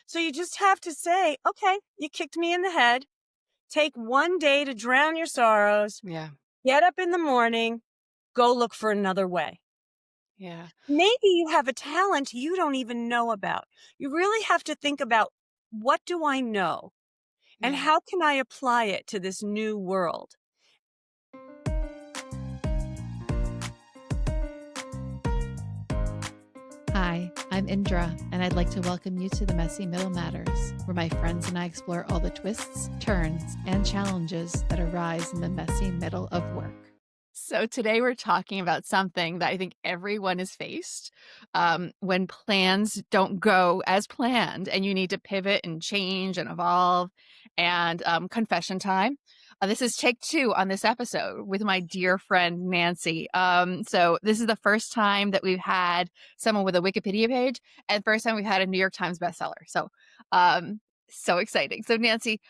So you just have to say, okay, you kicked me in the head. Take one day to drown your sorrows. Yeah. Get up in the morning, go look for another way. Yeah. Maybe you have a talent you don't even know about. You really have to think about, what do I know? And Yeah. how can I apply it to this new world? Hi, I'm Indra, and I'd like to welcome you to the Messy Middle Matters, where my friends and I explore all the twists, turns, and challenges that arise in the messy middle of work. So, today we're talking about something that I think everyone has faced when plans don't go as planned and you need to pivot and change and evolve. And confession time. This is take two on this episode with my dear friend Nancy. So, this is the first time that we've had someone with a Wikipedia page, and first time we've had a New York Times bestseller. So exciting. So, Nancy,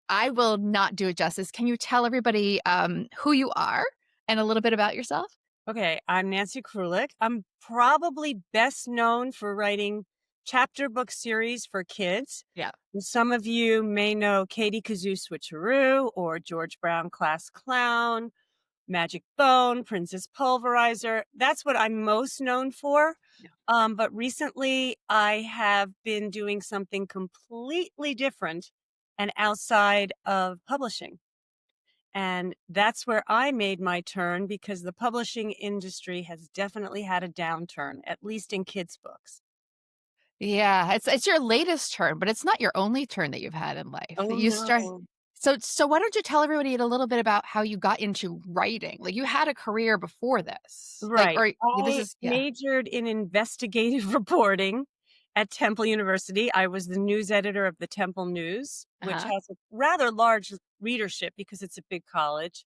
I will not do it justice. Can you tell everybody who you are and a little bit about yourself? Okay, I'm Nancy Krulik. I'm probably best known for writing chapter book series for kids. Yeah. And some of you may know Katie Kazoo Switcheroo or George Brown Class Clown, Magic Bone, Princess Pulverizer. That's what I'm most known for. Yeah. But recently I have been doing something completely different and outside of publishing. And that's where I made my turn, because the publishing industry has definitely had a downturn, at least in kids' books. Yeah, it's your latest turn, but it's not your only turn that you've had in life. Oh, You start no. so why don't you tell everybody a little bit about how you got into writing? Like you had a career before this. Like Right. or this I is yeah. majored in investigative reporting at Temple University. I was the news editor of the Temple News, which Uh-huh. has a rather large readership because it's a big college.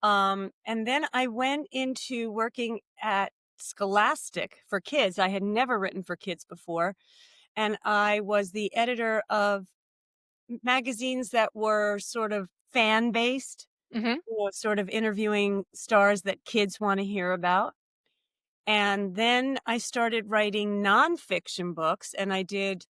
And then I went into working at Scholastic for kids. I had never written for kids before. And I was the editor of magazines that were sort of fan based, Mhm. sort of interviewing stars that kids want to hear about. And then I started writing nonfiction books, and I did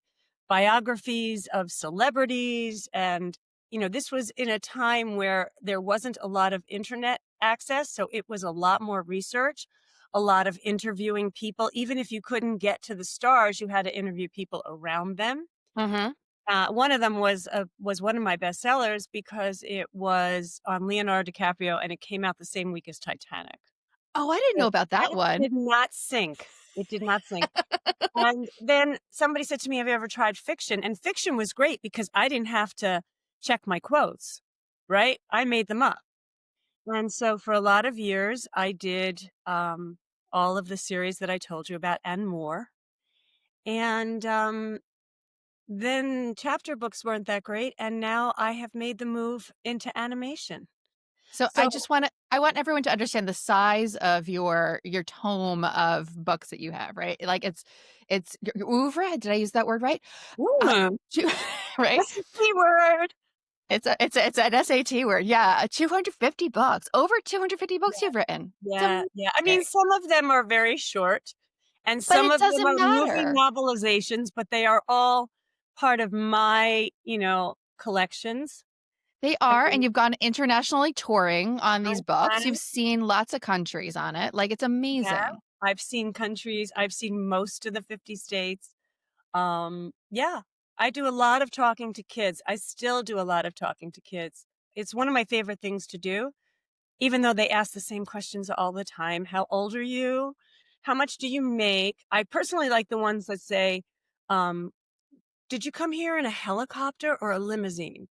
biographies of celebrities. And, this was in a time where there wasn't a lot of internet access. So it was a lot more research, a lot of interviewing people. Even if you couldn't get to the stars, you had to interview people around them. Mhm. One of them was one of my bestsellers because it was on Leonardo DiCaprio, and it came out the same week as Titanic. Oh, I didn't know So about that that one. did not sink. It did not sink. And then somebody said to me, "Have you ever tried fiction?" And fiction was great because I didn't have to check my quotes, right? I made them up. And so for a lot of years, I did all of the series that I told you about and more. And then chapter books weren't that great. And now I have made the move into animation. So So, I want everyone to understand the size of your tome of books that you have, right? Like it's your oeuvre. Did I use that word right? mm, Two, right? that's the key word. It's an SAT word. Yeah, 250 books. Over 250 books you've written. It's Yeah, yeah. I mean, amazing. some of them are very short and But some it of them doesn't are movie matter. novelizations, but they are all part of my, collections. They are, and And you've gone internationally touring on I these books. You've have, seen lots of countries on it. Like it's yeah, amazing. I've seen countries, I've seen most of the 50 states. Yeah, I do a lot of talking to kids. I still do a lot of talking to kids. It's one of my favorite things to do, even though they ask the same questions all the time. How old are you? How much do you make? I personally like the ones that say, um, did you come here in a helicopter or a limousine?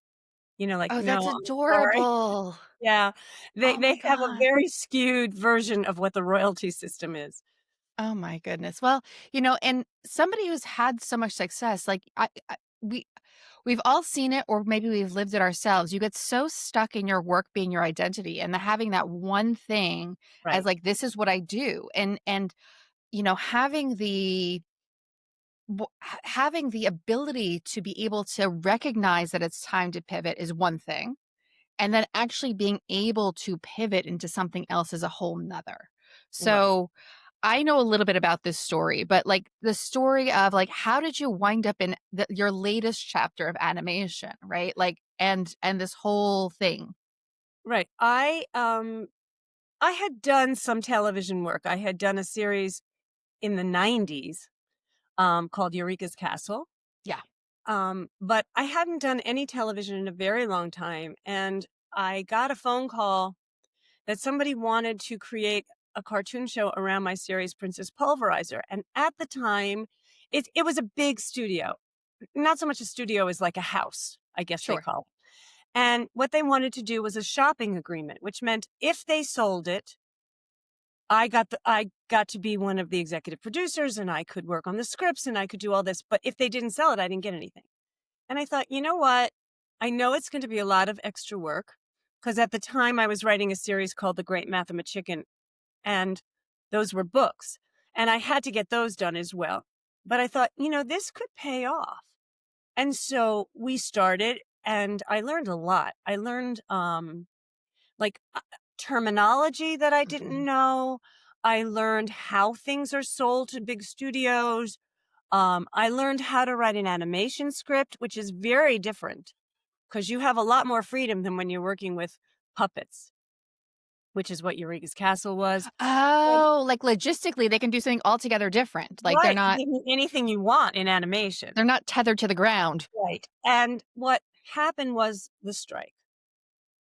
Like, Oh, no, that's I'm sorry. adorable. Yeah. They Oh my they have a god. very skewed version of what the royalty system is. Oh my goodness. Well, and somebody who's had so much success, like we've all seen it, or maybe we've lived it ourselves. You get so stuck in your work being your identity, and having that one thing as Right. like this is what I do, and having having the ability to be able to recognize that it's time to pivot is one thing, and then actually being able to pivot into something else is a whole nother. Right. So I know a little bit about this story, but like the story of like how did you wind up in your latest chapter of animation, right? Like and this whole thing. Right. I had done some television work. I had done a series in the 90s called Eureka's Castle. Yeah, But I hadn't done any television in a very long time. And I got a phone call that somebody wanted to create a cartoon show around my series, Princess Pulverizer. And at the time, it was a big studio. Not so much a studio as like a house, I guess they sure. call it. And what they wanted to do was a shopping agreement, which meant if they sold it, I got to be one of the executive producers and I could work on the scripts and I could do all this. But if they didn't sell it, I didn't get anything. And I thought, you know what? I know it's going to be a lot of extra work because at the time I was writing a series called The Great Mathemachicken, and those were books. And I had to get those done as well. But I thought, this could pay off. And so we started and I learned a lot. I learned like terminology that I didn't Mhm. know. I learned how things are sold to big studios. I learned how to write an animation script, which is very different because you have a lot more freedom than when you're working with puppets, which is what Eureka's Castle was. And Oh, like logistically, they can do something altogether different. Like right, you can do anything you want in animation. they're not tethered to the ground. Right. And what happened was the strike.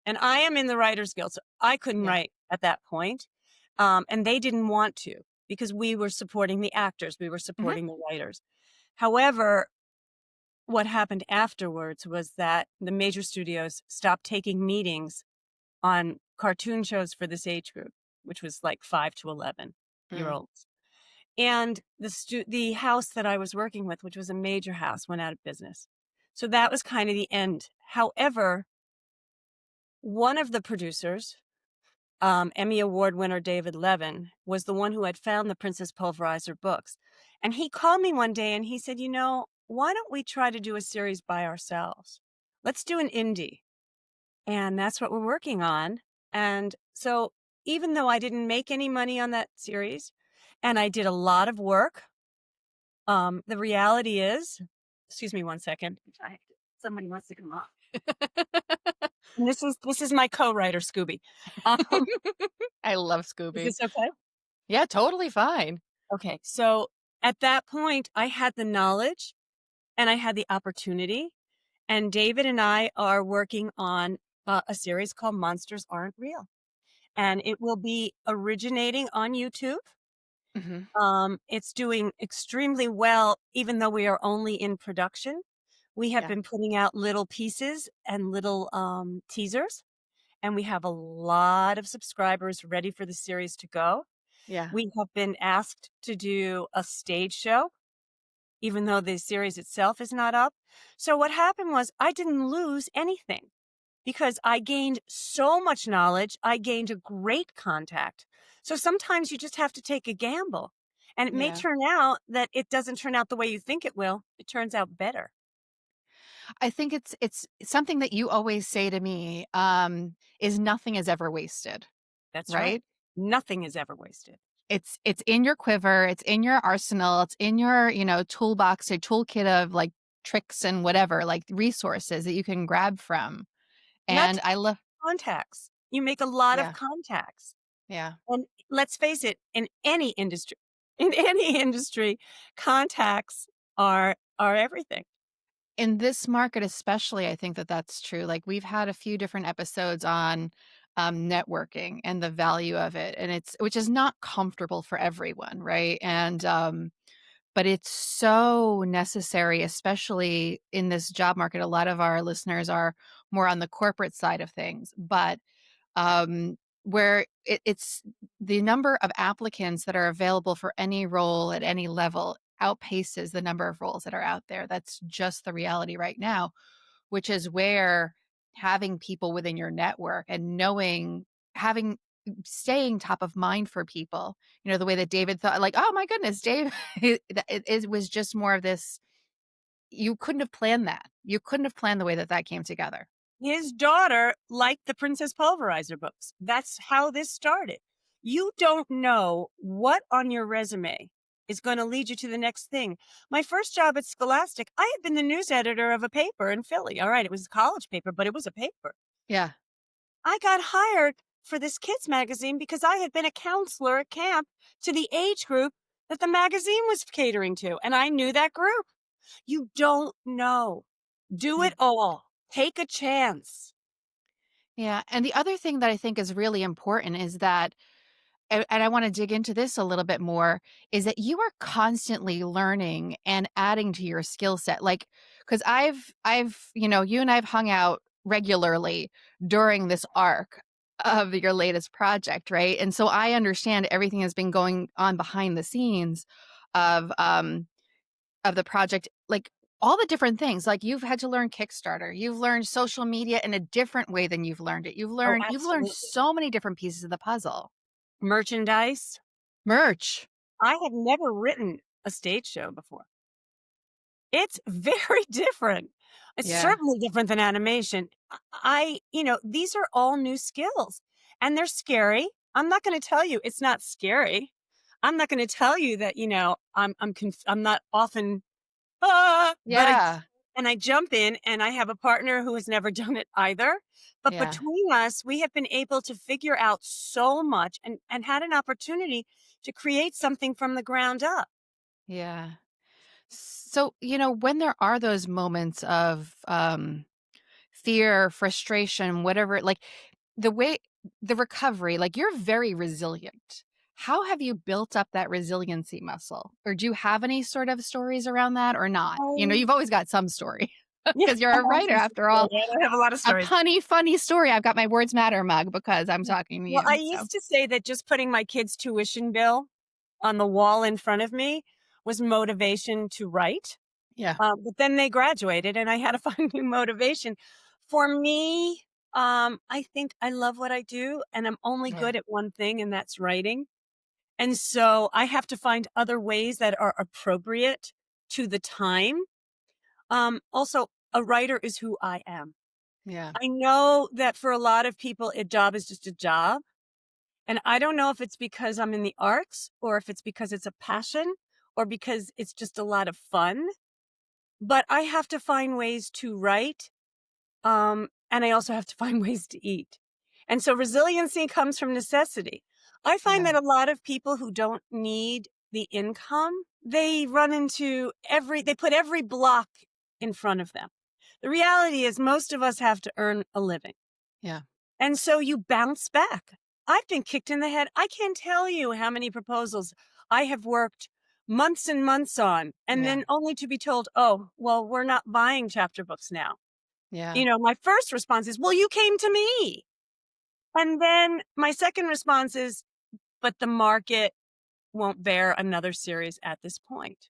And I am in the Writers Guild, so I couldn't Yeah. write at that point. And they didn't want to because we were supporting the actors, we were Mhm. supporting the writers. However, what happened afterwards was that the major studios stopped taking meetings on cartoon shows for this age group, which was like 5 to 11-year Mm. olds. And the house that I was working with, which was a major house, went out of business. So that was kind of the end. However, one of the producers, Emmy Award winner David Levin, was the one who had found the Princess Pulverizer books. And he called me one day and he said, why don't we try to do a series by ourselves? Let's do an indie. And that's what we're working on. And so even though I didn't make any money on that series and I did a lot of work, the reality is, excuse me one second. Somebody wants to come up. And this is my co-writer, Scooby. Um, I love is Scooby. this okay? Yeah, totally fine. Okay. So at that point, I had the knowledge and I had the opportunity. And David and I are working on a series called Monsters Aren't Real. And it will be originating on YouTube. Mhm. It's doing extremely well, even though we are only in production. We have Yeah. been putting out little pieces and little teasers, and we have a lot of subscribers ready for the series to go. Yeah. We have been asked to do a stage show, even though the series itself is not up. So what happened was I didn't lose anything because I gained so much knowledge. I gained a great contact. So sometimes you just have to take a gamble. And it may Yeah. turn out that it doesn't turn out the way you think it will. It turns out better. I think it's something that you always say to me, is nothing is ever wasted, That's right. right? Nothing is ever wasted. It's in your quiver, it's in your arsenal, it's in your, toolbox or toolkit of like tricks and whatever, like resources that you can grab from. Not And I love contacts. You make a lot of yeah, contacts. yeah. And let's face it, in any industry, contacts are everything. In this market especially, I think that that's true. Like we've had a few different episodes on networking and the value of it, and it's which is not comfortable for everyone, right? And but it's so necessary, especially in this job market. A lot of our listeners are more on the corporate side of things, but where it's the number of applicants that are available for any role at any level outpaces the number of roles that are out there. That's just the reality right now, which is where having people within your network and knowing, having, staying top of mind for people, the way that David thought, like, oh my goodness, Dave, it was just more of this. You couldn't have planned that. You couldn't have planned the way that that came together. His daughter liked the Princess Pulverizer books. That's how this started. You don't know what on your resume is going to lead you to the next thing. My first job at Scholastic, I had been the news editor of a paper in Philly. All right, it was a college paper, but it was a paper. Yeah. I got hired for this kids magazine because I had been a counselor at camp to the age group that the magazine was catering to, and I knew that group. You don't know. Do Yeah. it all. Take a chance. Yeah. And the other thing that I think is really important is that, and I want to dig into this a little bit more, is that you are constantly learning and adding to your skill set. Like, because you and I've hung out regularly during this arc of your latest project, right? And so I understand everything has been going on behind the scenes of um of the project, like all the different things. Like you've had to learn Kickstarter, you've learned social media in a different way than you've learned it. Oh, You've learned absolutely. so many different pieces of the puzzle. Merchandise. Merch. I had never written a stage show before. It's very different. It's Yeah. certainly different than animation. These are all new skills and they're scary. I'm not going to tell you it's not scary. I'm not going to tell you that, I'm not often, Yeah. and I jump in and I have a partner who has never done it either. But Yeah. between us, we have been able to figure out so much and had an opportunity to create something from the ground up. Yeah. So, when there are those moments of fear, frustration, whatever, like the way the recovery, like you're very resilient. How have you built up that resiliency muscle? Or do you have any sort of stories around that or not? Um, You've always got some story yeah, because you're I a writer after all. have a lot of A stories. punny, funny story. I've got my Words Matter mug because I'm talking to Well, I you. So, used to say that just putting my kids' tuition bill on the wall in front of me was motivation to write. yeah. But then they graduated and I had to find new motivation. For me, I think I love what I do and I'm only Yeah. good at one thing, and that's writing. And so I have to find other ways that are appropriate to the time. Also, a writer is who I am. Yeah. I know that for a lot of people, a job is just a job. And I don't know if it's because I'm in the arts or if it's because it's a passion or because it's just a lot of fun, but I have to find ways to write. And I also have to find ways to eat. And so resiliency comes from necessity. I find Yeah. that a lot of people who don't need the income, they put every block in front of them. The reality is most of us have to earn a living. Yeah. And so you bounce back. I've been kicked in the head. I can't tell you how many proposals I have worked months and months on, and Yeah. then only to be told, oh, well, we're not buying chapter books now. Yeah. My first response is, well, you came to me. And then my second response is, but the market won't bear another series at this point.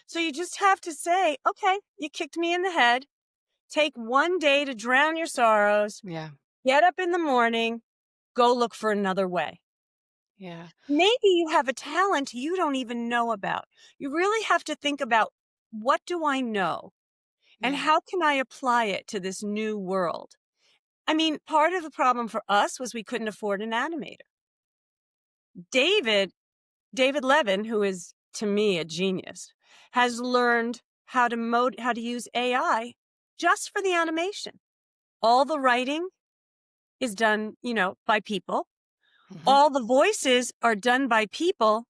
So you just have to say, okay, you kicked me in the head. Take one day to drown your sorrows. Yeah. Get up in the morning, go look for another way. Yeah. Maybe you have a talent you don't even know about. You really have to think about, what do I know? And Yeah. how can I apply it to this new world? I mean, part of the problem for us was we couldn't afford an animator. David, David Levin, who is to me a genius, has learned how to use AI just for the animation. All the writing is done, by people. Mhm. All the voices are done by people.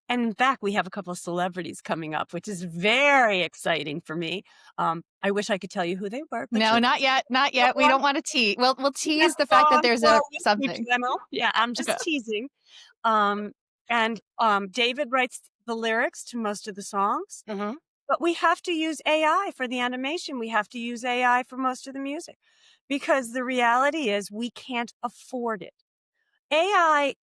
And in fact, we have a couple of celebrities coming up, which is very exciting for me. I wish I could tell you who they were, but No, not yet. Not don't yet. We want don't want to tease. We'll that tease the fact that song there's for a a something. channel. Yeah, I'm Okay. just teasing. And David writes the lyrics to most of the songs, Mhm. but we have to use AI for the animation. We have to use AI for most of the music because the reality is we can't afford it. AI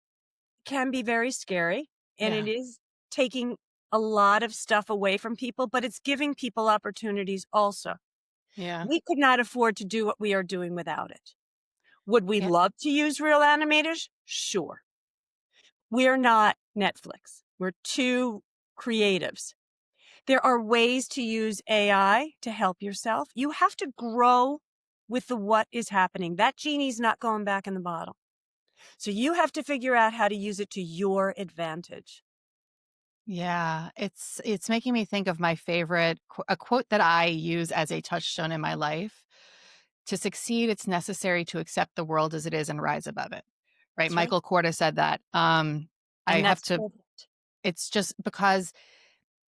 can be very scary and it Yeah. is taking a lot of stuff away from people, but it's giving people opportunities also. Yeah. We could not afford to do what we are doing without it. Would we Yeah. love to use real animators? Sure. We're not Netflix. We're two creatives. There are ways to use AI to help yourself. You have to grow with what is happening. That genie's not going back in the bottle. So you have to figure out how to use it to your advantage. Yeah, it's making me think of my favorite a quote that I use as a touchstone in my life. To succeed, it's necessary to accept the world as it is and rise above it. Right? That's right. Michael Korda said that. I And have that's to. perfect. It's just because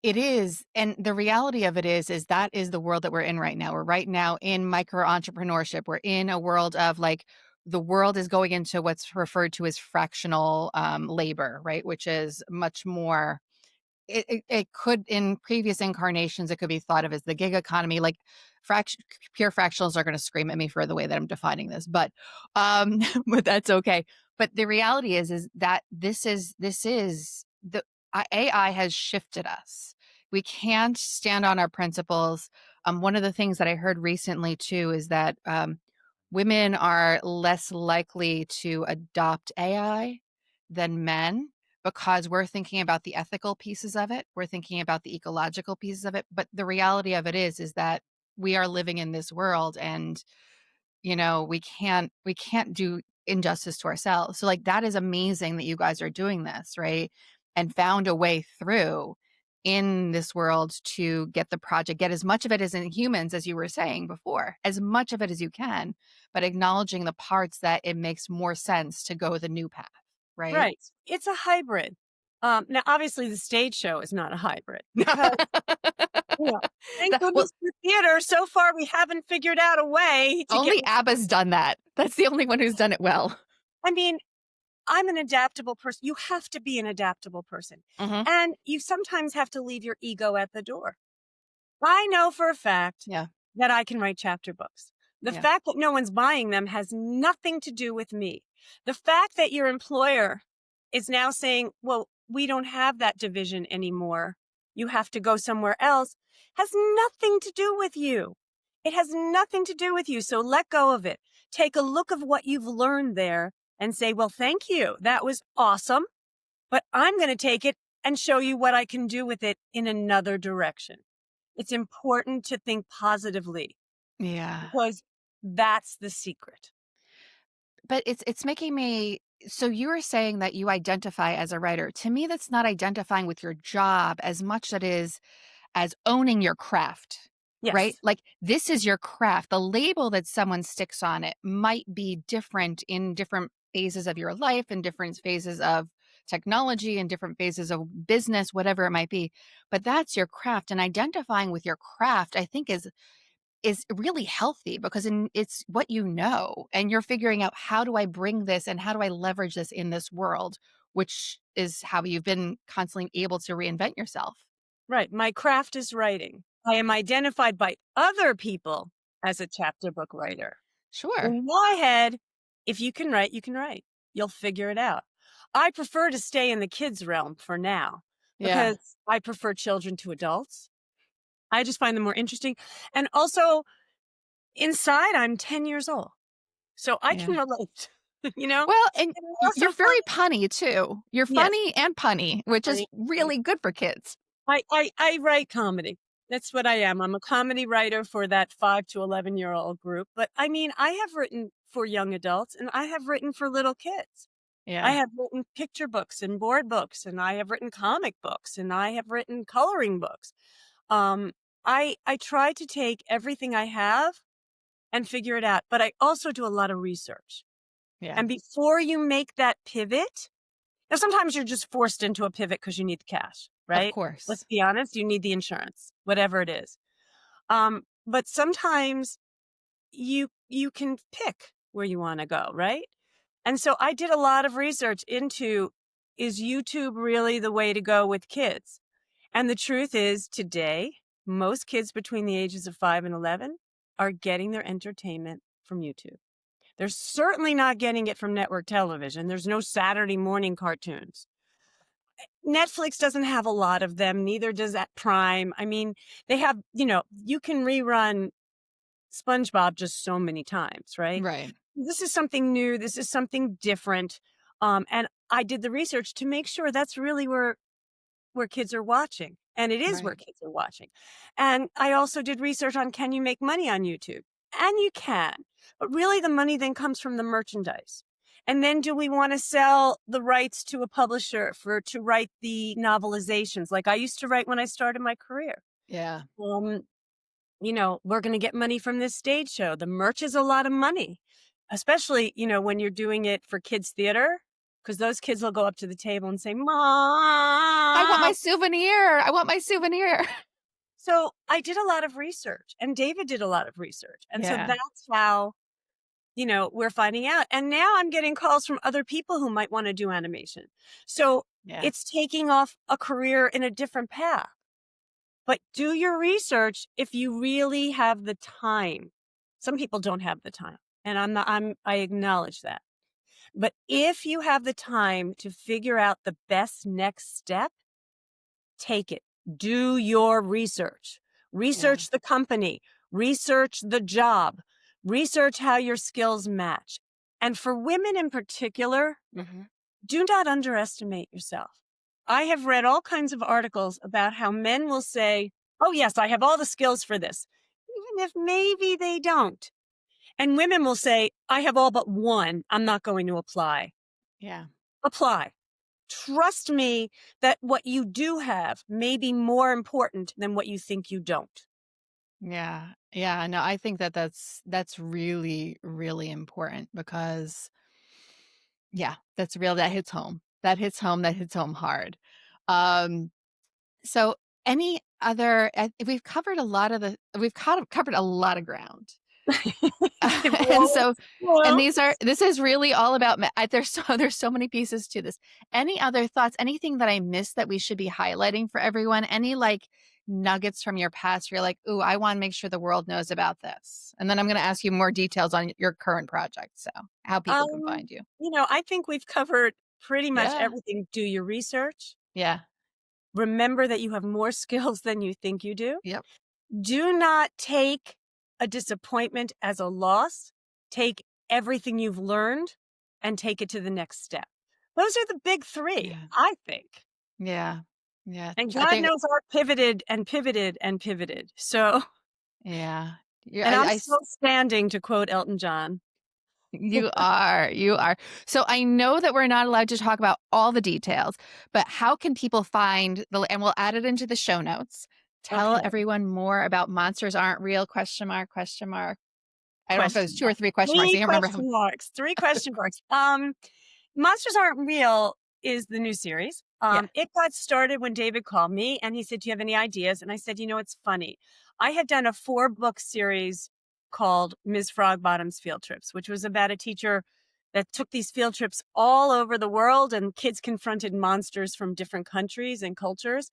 it is, and the reality of it is that is the world that we're in right now. We're right now in micro entrepreneurship. We're in a world of like the world is going into what's referred to as fractional labor, right? Which is much more it could in previous incarnations, it could be thought of as the gig economy, like pure fractionals are going to scream at me for the way that I'm defining this, but but that's okay. But the reality is that this is the AI has shifted us. We can't stand on our principles. One of the things that I heard recently too is that women are less likely to adopt AI than men because we're thinking about the ethical pieces of it. We're thinking about the ecological pieces of it. But the reality of it is that we are living in this world and, we can't do injustice to ourselves. So like that is amazing that you guys are doing this, right? And found a way through in this world to get the project, get as much of it as in humans, as you were saying before, as much of it as you can, but acknowledging the parts that it makes more sense to go the new path, right? Right. It's a hybrid. Now, obviously, the stage show is not a hybrid because, thank Well, goodness for theater. So far, we haven't figured out a way to get. only ABBA's done that. That's the only one who's done it well. I mean, I'm an adaptable person. You have to be an adaptable person. Mhm. And you sometimes have to leave your ego at the door. I know for a fact Yeah, that I can write chapter books. The yeah, fact that no one's buying them has nothing to do with me. The fact that your employer is now saying, well, we don't have that division anymore. You have to go somewhere else has nothing to do with you. It has nothing to do with you. So let go of it. Take a look of what you've learned there and say, well, thank you. That was awesome. But I'm going to take it and show you what I can do with it in another direction. It's important to think positively yeah. because that's the secret. But it's making me so you were saying that you identify as a writer. To me, that's not identifying with your job as much as owning your craft, right? Yes, Like this is your craft. The label that someone sticks on it might be different in different phases of your life and different phases of technology and different phases of business, whatever it might be. But that's your craft. And identifying with your craft, I think is really healthy because it's what you know and you're figuring out how do I bring this and how do I leverage this in this world, which is how you've been constantly able to reinvent yourself. right. My craft is writing. I am identified by other people as a chapter book writer. Sure. In my head, if you can write, you can write. You'll figure it out. I prefer to stay in the kids' realm for now Yeah. because I prefer children to adults. I just find them more interesting. And also, inside, I'm 10 years old. So I Yeah. can relate, you know? Well, and And I also you're find, very punny too. You're yes, funny and punny, which is funny. really good for kids. I write comedy. That's what I am. I'm a comedy writer for that 5 to 11-year-old group. But I mean, I have written for young adults and I have written for little kids. I Yeah. have written picture books and board books and I have written comic books and I have written coloring books. Um, I try to take everything I have and figure it out, but I also do a lot of research. Yeah. And before you make that pivot, now sometimes you're just forced into a pivot because you need the cash, Of right? Let's course. be honest, you need the insurance, whatever it is. But sometimes you can pick where you want to go, right? And so I did a lot of research into, is YouTube really the way to go with kids? And the truth is today, most kids between the ages of 5 and 11 are getting their entertainment from YouTube. They're certainly not getting it from network television. There's no Saturday morning cartoons. Netflix doesn't have a lot of them, neither does that Prime. I mean, they have, you can rerun SpongeBob just so many times, right? Right. This is something new. This is something different. And I did the research to make sure that's really where kids are watching. And it is where Right. kids are watching. And I also did research on, can you make money on YouTube? And you can. But really the money then comes from the merchandise. And then do we want to sell the rights to a publisher to write the novelizations like I used to write when I started my career? Yeah. Um, we're going to get money from this stage show. The merch is a lot of money, especially, when you're doing it for kids theater, because those kids will go up to the table and say, I want my Mom. souvenir. I want my souvenir. So I did a lot of research and David did a lot of research. And so Yeah. that's how, we're finding out. And now I'm getting calls from other people who might want to do animation. So Yeah. it's taking off a career in a different path. But do your research if you really have the time. Some people don't have the time, and I acknowledge that. But if you have the time to figure out the best next step, take it. Do your research. Yeah. Research the company, research the job, research how your skills match. And for women in particular, Hmm. do not underestimate yourself. I have read all kinds of articles about how men will say, oh, yes, I have all the skills for this, even if maybe they don't. And women will say, I have all but one. I'm not going to apply. Yeah. Apply. Trust me that what you do have may be more important than what you think you don't. Yeah. Yeah. No, I think that's really, really important because yeah, that's real. That hits home. That hits home. That hits home hard. Um, so any other we've covered a lot of we've kind of covered a lot of ground. And Well, so and well, this is really all about there's so many pieces to this. Any other thoughts, anything that I missed that we should be highlighting for everyone? Any like nuggets from your past where you're like, "Ooh, I want to make sure the world knows about this." And then I'm going to ask you more details on your current project, so how people can um, find you. I think we've covered pretty much Yeah. everything. Do your research. Yeah. Remember that you have more skills than you think you do. Yep. Do not take a disappointment as a loss. Take everything you've learned and take it to the next step. Those are the big three, Yeah. I think. Yeah. Yeah. And I God think knows I pivoted and pivoted and pivoted. So, yeah. Yeah, and I'm still standing, to quote Elton John. you are. You are. So I know that we're not allowed to talk about all the details, but how can people find and we'll add it into the show notes. Tell Okay. everyone more about Monsters Aren't Real, question mark, question mark. I don't know if it was Question 2 or mark. 3 question marks. I Three can't remember how. question marks. Three question marks. Monsters Aren't Real is the new series. Yeah. It got started when David called me and he said, do you have any ideas? And I said, it's funny. I had done a 4-book series called Ms. Frogbottom's Field Trips, which was about a teacher that took these field trips all over the world and kids confronted monsters from different countries and cultures.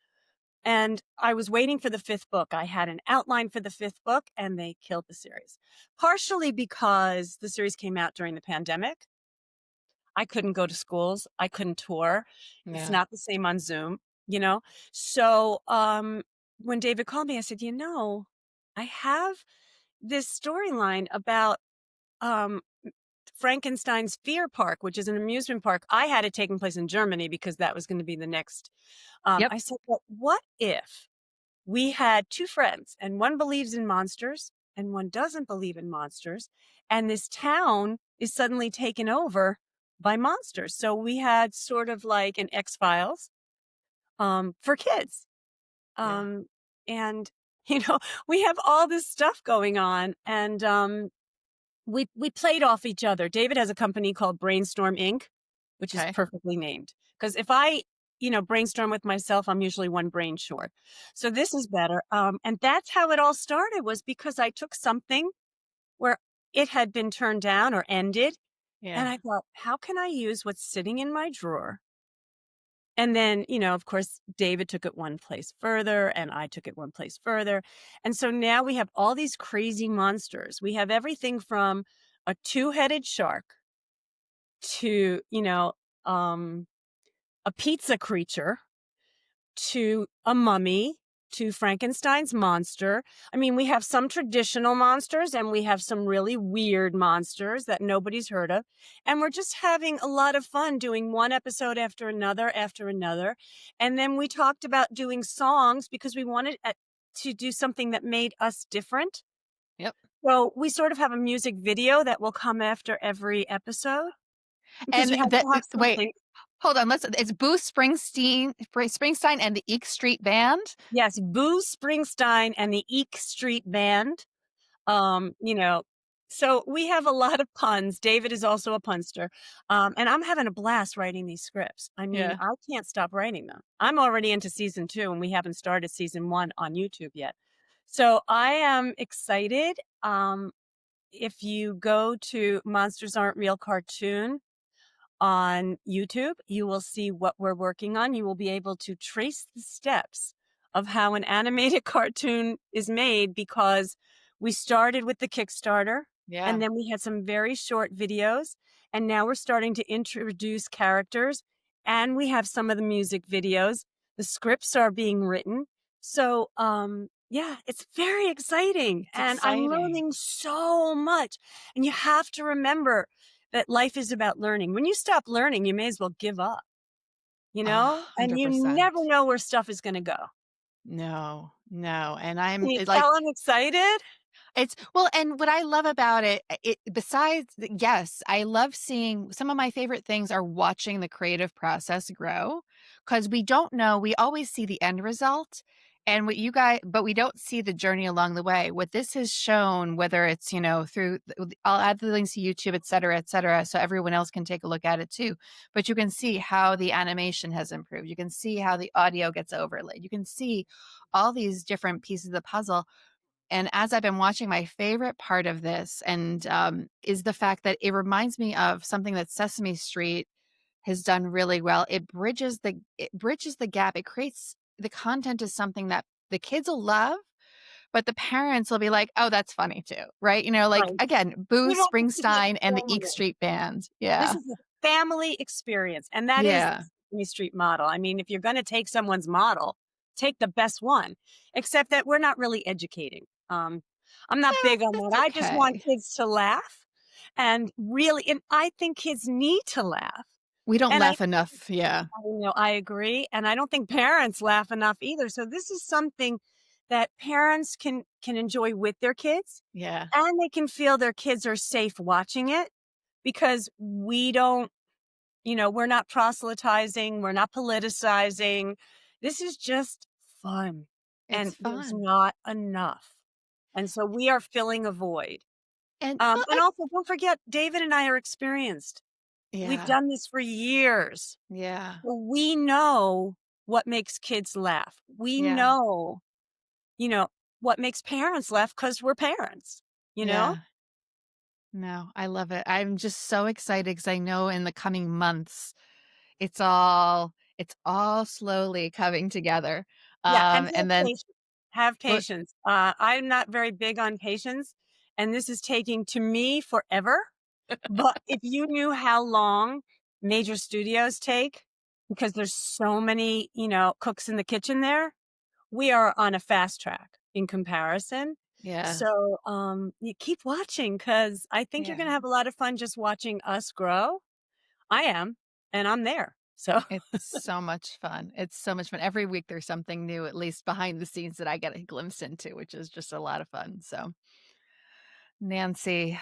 And I was waiting for the 5th book. I had an outline for the 5th book and they killed the series. Partially because the series came out during the pandemic. I couldn't go to schools. I couldn't tour. It's Yeah. not the same on Zoom, you know? So, when David called me, I said, I have this storyline about, um, Frankenstein's Fear Park, which is an amusement park. I had it taking place in Germany because that was going to be the next. Yep. I said, well, what if we had 2 friends and one believes in monsters and one doesn't believe in monsters, and this town is suddenly taken over by monsters? So we had sort of like an X-Files for kids. Yeah. Um, and we have all this stuff going on, and we played off each other. David has a company called Brainstorm Inc., which is Okay. perfectly named. Because if I, brainstorm with myself, I'm usually one brain short. So this is better. And that's how it all started, was because I took something where it had been turned down or ended. And Yeah. I thought, how can I use what's sitting in my drawer? And then, of course, David took it one place further and I took it one place further. And so now we have all these crazy monsters. We have everything from a 2-headed shark to, a pizza creature to a mummy to Frankenstein's monster. I mean, we have some traditional monsters and we have some really weird monsters that nobody's heard of. And we're just having a lot of fun doing one episode after another after another. And then we talked about doing songs because we wanted to do something that made us different. Yep. So we sort of have a music video that will come after every episode. because And you have to have wait, something. hold on. It's Springsteen and the Eek Street Band. Yes, Boo Springsteen and the Eek Street Band. You know, so we have a lot of puns. David is also a punster. And I'm having a blast writing these scripts. I mean, Yeah. I can't stop writing them. I'm already into season 2 and we haven't started season 1 on YouTube yet. So I am excited. If you go to Monsters Aren't Real Cartoon on YouTube, you will see what we're working on. You will be able to trace the steps of how an animated cartoon is made because we started with the Kickstarter Yeah. and then we had some very short videos. And now we're starting to introduce characters and we have some of the music videos. The scripts are being written. So, yeah, it's very exciting It's and I'm exciting. learning so much. And you have to remember that life is about learning. When you stop learning, you may as well give up, and you never 100%. know where stuff is going to go. No, no. And Can you like, tell I'm excited? it's well, and what I love about it besides yes, I love seeing some of my favorite things are watching the creative process grow because we don't know, we always see the end result and what you guys, but we don't see the journey along the way. What this has shown, whether it's, through, I'll add the links to YouTube, et cetera, so everyone else can take a look at it too. But you can see how the animation has improved. You can see how the audio gets overlaid. You can see all these different pieces of the puzzle and as I've been watching, my favorite part of this is the fact that it reminds me of something that Sesame Street has done really well. It bridges the gap. It creates the content is something that the kids will love, but the parents will be like, "Oh, that's funny too," right? Like Right. again, Boo We want this to be Springsteen and the Eek informative. Street Band. This Yeah, is a family experience, and that is the yeah. Sesame Street model. I mean, if you're going to take someone's model, take the best one, except that we're not really educating. I'm not Well, big on that. that's I just want okay. kids to laugh and I think kids need to laugh. We don't And laugh enough. Yeah, I agree, and I don't think parents laugh enough either. So this is something that parents can enjoy with their kids, yeah. and they can feel their kids are safe watching it because we don't, we're not proselytizing, we're not politicizing. This is just fun, It's and there's fun. not enough, and so we are filling a void. And well, And also, don't forget, David and I are experienced. We've yeah, done this for years. yeah, So we know what makes kids laugh. We yeah, know, you know, what makes parents laugh because we're parents, you know? yeah. No, I love it. I'm just so excited because I know in the coming months, it's all slowly coming together. Yeah, and have And then patience. Have well, patience. I'm not very big on patience, and this is taking, to me, forever. But if you knew how long major studios take, because there's so many, cooks in the kitchen there, we are on a fast track in comparison. yeah, So, you keep watching because I think you're yeah. gonna have a lot of fun just watching us grow. I am, and I'm there. So It's so much fun. It's so much fun. Every week there's something new, at least behind the scenes that I get a glimpse into, which is just a lot of fun. So, Nancy,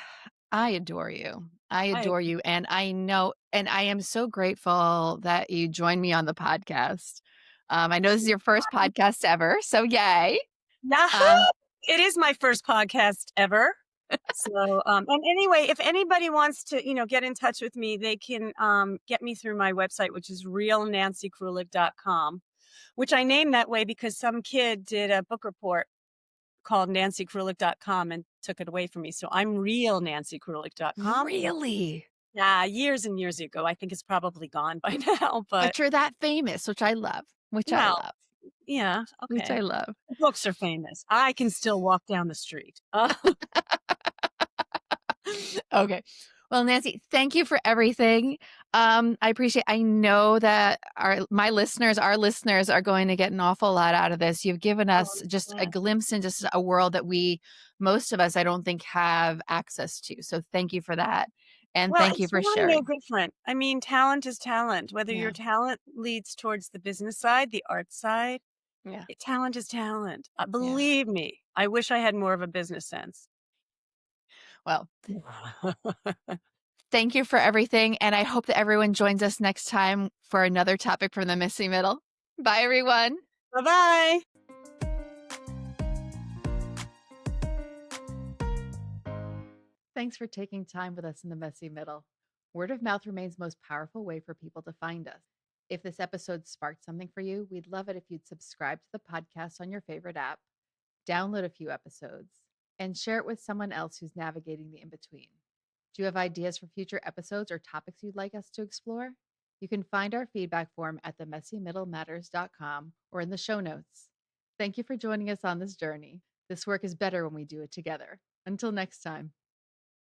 I adore you. I I adore you. And I know, and I am so grateful that you joined me on the podcast. I know this is your first podcast ever. So, yay. Yahoo! Uh, It is my first podcast ever. So, and anyway, if anybody wants to, get in touch with me, they can get me through my website, which is realnancykrulik.com, which I named that way because some kid did a book report called nancyKrulik.com and took it away from me. So I'm realnancykrulik.com. really? Yeah, years and years ago. I think it's probably gone by now, but But you're that famous, which I love, well, yeah, which I okay. love. The books are famous. I can still walk down the street. Okay. Well, Nancy, thank you for everything. I know that our listeners are going to get an awful lot out of this. You've given Oh, us just a yeah. glimpse into just a world that most of us, I don't think have access to. So thank you for that. And Well, thank you it's for really no sharing. different. I mean, talent is talent. Whether your Yeah. talent leads towards the business side, the art side, Yeah. talent is talent. Yeah. Believe me, I wish I had more of a business sense. Well, Thank you for everything. And I hope that everyone joins us next time for another topic from the messy middle. Bye, everyone. Bye-bye. Thanks for taking time with us in the messy middle. Word of mouth remains the most powerful way for people to find us. If this episode sparked something for you, we'd love it if you'd subscribe to the podcast on your favorite app, download a few episodes, and share it with someone else who's navigating the in between. Do you have ideas for future episodes or topics you'd like us to explore? You can find our feedback form at themessymiddlematters.com or in the show notes. Thank you for joining us on this journey. This work is better when we do it together. Until next time.